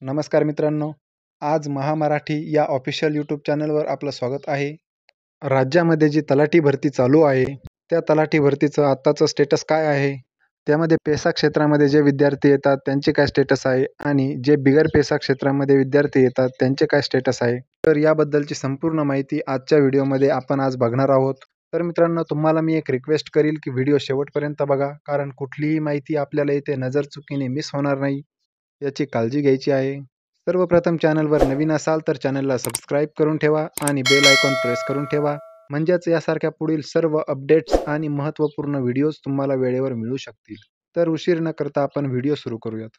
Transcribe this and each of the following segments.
नमस्कार मित्रांनो. आज महामराठी या ऑफिशियल यूट्यूब चॅनलवर आपलं स्वागत आहे. राज्यामध्ये जी तलाठी भरती चालू आहे, त्या तलाठी भरतीचं आत्ताचं स्टेटस काय आहे? त्यामध्ये पेसा क्षेत्रामध्ये जे विद्यार्थी येतात त्यांचे काय स्टेटस आहे आणि जे बिगर पेसा क्षेत्रामध्ये विद्यार्थी येतात त्यांचे काय स्टेटस आहे? तर याबद्दलची संपूर्ण माहिती आजच्या व्हिडिओमध्ये आपण आज बघणार आहोत. तर मित्रांनो, तुम्हाला मी एक रिक्वेस्ट करील की व्हिडिओ शेवटपर्यंत बघा, कारण कुठलीही माहिती आपल्याला इथे नजरचुकीने मिस होणार नाही, याची काळजी घ्यायची आहे. सर्वप्रथम चॅनलवर नवीन असाल तर चॅनलला सबस्क्राईब करून ठेवा आणि बेल आयकॉन प्रेस करून ठेवा, म्हणजेच यासारख्या पुढील सर्व अपडेट्स आणि महत्त्वपूर्ण व्हिडिओज तुम्हाला वेळेवर मिळू शकतील. तर उशीर न करता आपण व्हिडिओ सुरू करूयात.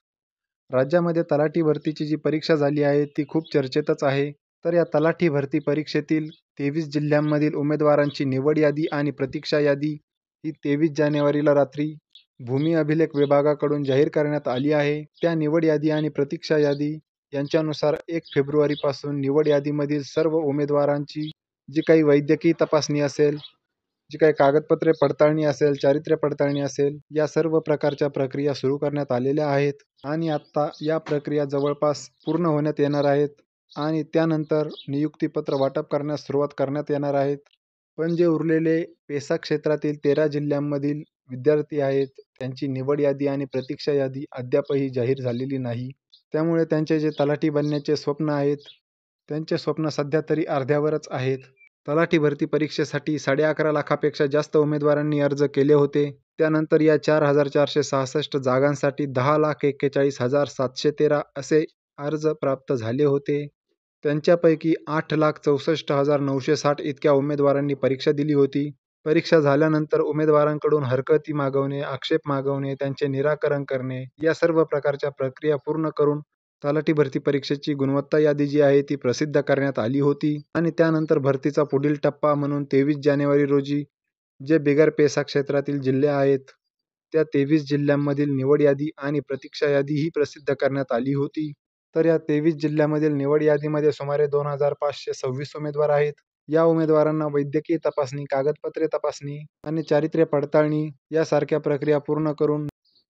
राज्यामध्ये तलाठी भरतीची जी परीक्षा झाली आहे ती खूप चर्चेतच आहे. तर या तलाठी भरती परीक्षेतील 23 जिल्ह्यांमधील उमेदवारांची निवड यादी आणि प्रतीक्षा यादी ही 23 जानेवारीला रात्री भूमी अभिलेख विभागाकडून जाहीर करण्यात आली आहे. त्या निवड यादी आणि प्रतीक्षा यादी यांच्यानुसार 1 फेब्रुवारीपासून निवड यादीमधील सर्व उमेदवारांची जी काही वैद्यकीय तपासणी असेल, जी काही कागदपत्रे पडताळणी असेल, चारित्र्य पडताळणी असेल, या सर्व प्रकारच्या प्रक्रिया सुरू करण्यात आलेल्या आहेत आणि आत्ता या प्रक्रिया जवळपास पूर्ण होण्यात येणार आहेत आणि त्यानंतर नियुक्तीपत्र वाटप करण्यास सुरुवात करण्यात येणार आहेत. पण जे उरलेले पेसा क्षेत्रातील 13 जिल्ह्यांमधील विद्यार्थी आहेत, त्यांची निवड यादी आणि प्रतीक्षा यादी अद्यापही जाहीर झालेली नाही. त्यामुळे त्यांचे जे तलाठी बनण्याचे स्वप्न आहेत, त्यांचे स्वप्न सध्या तरी अर्ध्यावरच आहेत. तलाठी भरती परीक्षेसाठी 11.5 लाखापेक्षा जास्त उमेदवारांनी अर्ज केले होते. त्यानंतर या 4,466 जागांसाठी 10,41,713 असे अर्ज प्राप्त झाले होते. त्यांच्यापैकी 8,64,960 इतक्या उमेदवारांनी परीक्षा दिली होती. परीक्षा झाल्यानंतर उमेदवारांकडून हरकती मागवणे, आक्षेप मागवणे, त्यांचे निराकरण करणे या सर्व प्रकारच्या प्रक्रिया पूर्ण करून तलाठी भरती परीक्षेची गुणवत्ता यादी जी आहे ती प्रसिद्ध करण्यात आली होती आणि त्यानंतर भरतीचा पुढील टप्पा म्हणून 23 जानेवारी रोजी जे बिगर पेसा क्षेत्रातील जिल्हे आहेत, त्या 23 जिल्ह्यांमधील निवड यादी आणि प्रतीक्षा यादी ही प्रसिद्ध करण्यात आली होती. तर या 23 जिल्ह्यामधील निवड यादीमध्ये सुमारे 2,526 उमेदवार आहेत. या उमेदवारांना वैद्यकीय तपासणी, कागदपत्रे तपासणी आणि चारित्र्य पडताळणी यासारख्या प्रक्रिया पूर्ण करून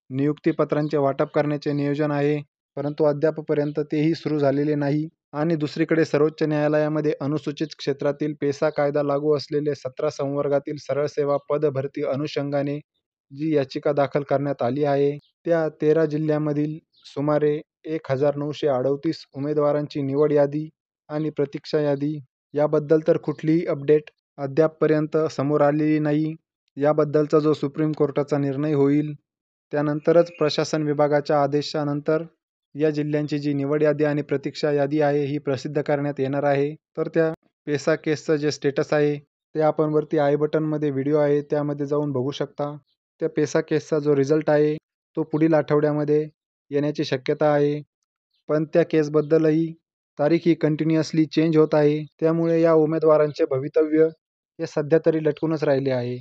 नियुक्तीपत्रांचे वाटप करण्याचे नियोजन आहे. परंतु अद्यापपर्यंत तेही सुरू झालेले नाही आणि दुसरीकडे सर्वोच्च न्यायालयामध्ये अनुसूचित क्षेत्रातील पेसा कायदा लागू असलेले 17 संवर्गातील सरळ सेवा पद भरती अनुषंगाने जी याचिका दाखल करण्यात आली आहे, त्या 13 जिल्ह्यामधील सुमारे 1,938 उमेदवारांची निवड यादी आणि प्रतीक्षा यादी याबद्दल तर कुठलीही अपडेट अद्यापपर्यंत समोर आलेली नाही. याबद्दलचा जो सुप्रीम कोर्टाचा निर्णय होईल, त्यानंतरच प्रशासन विभागाच्या आदेशानंतर या जिल्ह्यांची जी निवड यादी आणि प्रतीक्षा यादी आहे ही प्रसिद्ध करण्यात येणार आहे. तर त्या पेसा केसचं जे स्टेटस आहे ते आपण वरती आय बटनमध्ये व्हिडिओ आहे त्यामध्ये जाऊन बघू शकता. त्या पेसा केसचा जो रिझल्ट आहे तो पुढील आठवड्यामध्ये येण्याची शक्यता आहे. पण त्या केसबद्दलही तारीख ही कंटिन्युअसली चेंज होत आहे. त्यामुळे या उमेदवारांचे भवितव्य हे सध्या तरी लटकूनच राहिले आहे.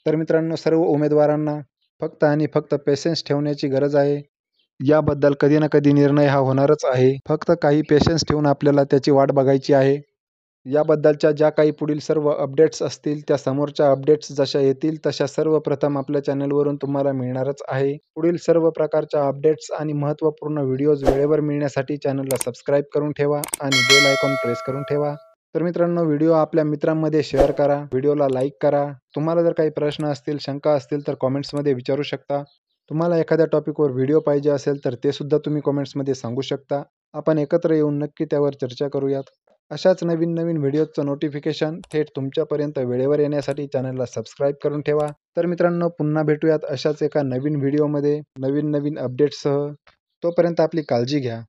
तर मित्रांनो, सर्व उमेदवारांना फक्त आणि फक्त पेशन्स ठेवण्याची गरज आहे. याबद्दल कधी ना कधी निर्णय हा होणारच आहे. फक्त काही पेशन्स ठेवून आपल्याला त्याची वाट बघायची आहे. याबद्दलच्या ज्या काही पुढील सर्व अपडेट्स असतील, त्या समोरच्या अपडेट्स जशा येतील तशा सर्वप्रथम आपल्या चॅनलवरून तुम्हाला मिळणारच आहे. पुढील सर्व प्रकारच्या अपडेट्स आणि महत्त्वपूर्ण व्हिडिओज वेळेवर मिळण्यासाठी चॅनलला सबस्क्राईब करून ठेवा आणि बेल आयकॉन प्रेस करून ठेवा. तर मित्रांनो, व्हिडिओ आपल्या मित्रांमध्ये शेअर करा, व्हिडिओला लाईक करा. तुम्हाला जर काही प्रश्न असतील, शंका असतील तर कॉमेंट्समध्ये विचारू शकता. तुम्हाला एखाद्या टॉपिकवर व्हिडिओ पाहिजे असेल तर ते सुद्धा तुम्ही कॉमेंट्समध्ये सांगू शकता. आपण एकत्र येऊन नक्की त्यावर चर्चा करूयात. अशाच नवीन नवीन व्हिडिओचं नोटिफिकेशन थेट तुमच्यापर्यंत वेळेवर येण्यासाठी चॅनलला सबस्क्राईब करून ठेवा. तर मित्रांनो, पुन्हा भेटूयात अशाच एका नवीन व्हिडिओमध्ये नवीन नवीन अपडेट्ससह. तोपर्यंत आपली काळजी घ्या.